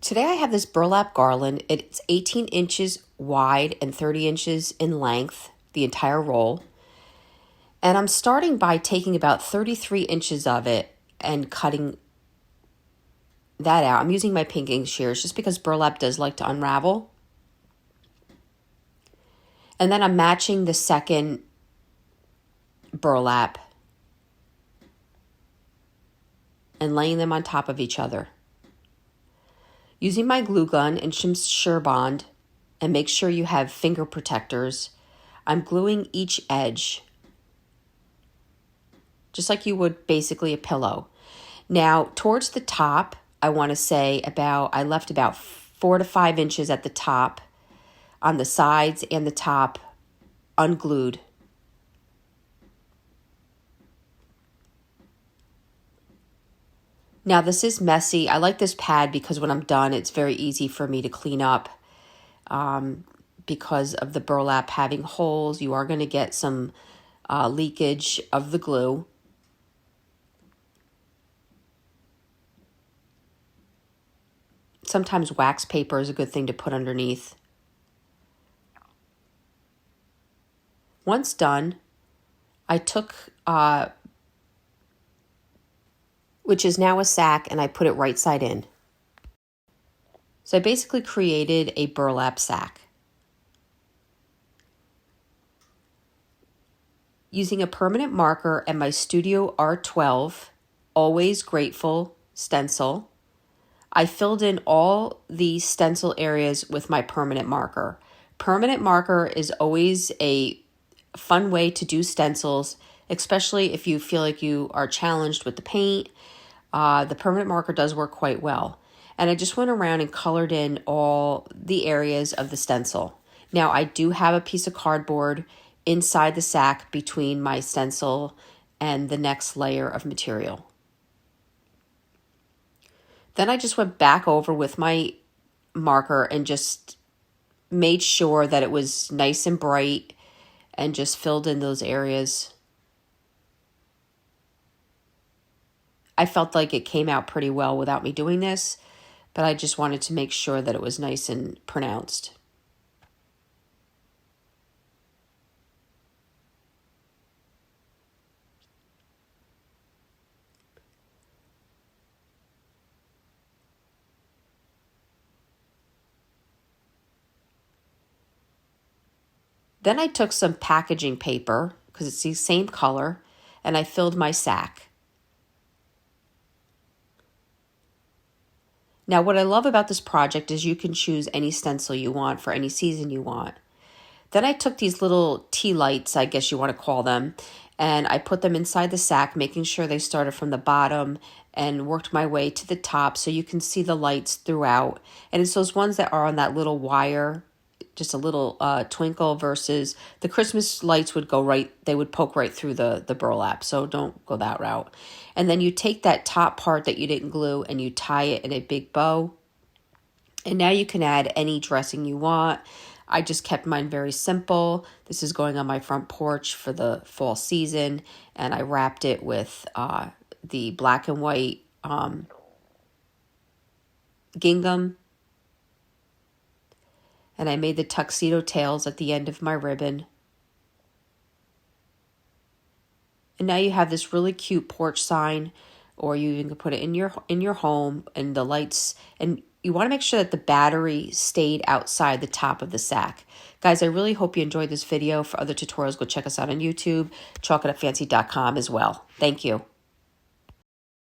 Today I have this burlap garland. It's 18 inches wide and 30 inches in length, the entire roll. And I'm starting by taking about 33 inches of it and cutting that out. I'm using my pinking shears just because burlap does like to unravel. And then I'm matching the second burlap and laying them on top of each other. Using my glue gun and some Sure-Bond, and make sure you have finger protectors, I'm gluing each edge, just like you would basically a pillow. Now, towards the top, I want to say I left about 4 to 5 inches at the top, on the sides and the top, unglued. Now this is messy. I like this pad because when I'm done, it's very easy for me to clean up. Because of the burlap having holes, you are going to get some leakage of the glue. Sometimes wax paper is a good thing to put underneath. Once done, I took which is now a sack, and I put it right side in. So I basically created a burlap sack. Using a permanent marker and my Studio R12, Always Grateful stencil, I filled in all the stencil areas with my permanent marker. Permanent marker is always a fun way to do stencils, especially if you feel like you are challenged with the paint. The permanent marker does work quite well. And I just went around and colored in all the areas of the stencil. Now I do have a piece of cardboard inside the sack between my stencil and the next layer of material. Then I just went back over with my marker and just made sure that it was nice and bright and just filled in those areas. I felt like it came out pretty well without me doing this, but I just wanted to make sure that it was nice and pronounced. Then I took some packaging paper, because it's the same color, and I filled my sack. Now, what I love about this project is you can choose any stencil you want for any season you want. Then I took these little tea lights, I guess you want to call them, and I put them inside the sack, making sure they started from the bottom and worked my way to the top so you can see the lights throughout. And it's those ones that are on that little wire, just a little twinkle, versus the Christmas lights would go right, they would poke right through the burlap, so don't go that route. And then you take that top part that you didn't glue and you tie it in a big bow. And now you can add any dressing you want. I just kept mine very simple. This is going on my front porch for the fall season, and I wrapped it with the black and white gingham. And I made the tuxedo tails at the end of my ribbon. And now you have this really cute porch sign, or you even can put it in your home, and the lights, and you want to make sure that the battery stayed outside the top of the sack. Guys, I really hope you enjoyed this video. For other tutorials, go check us out on YouTube, chalkitupfancy.com as well. Thank you.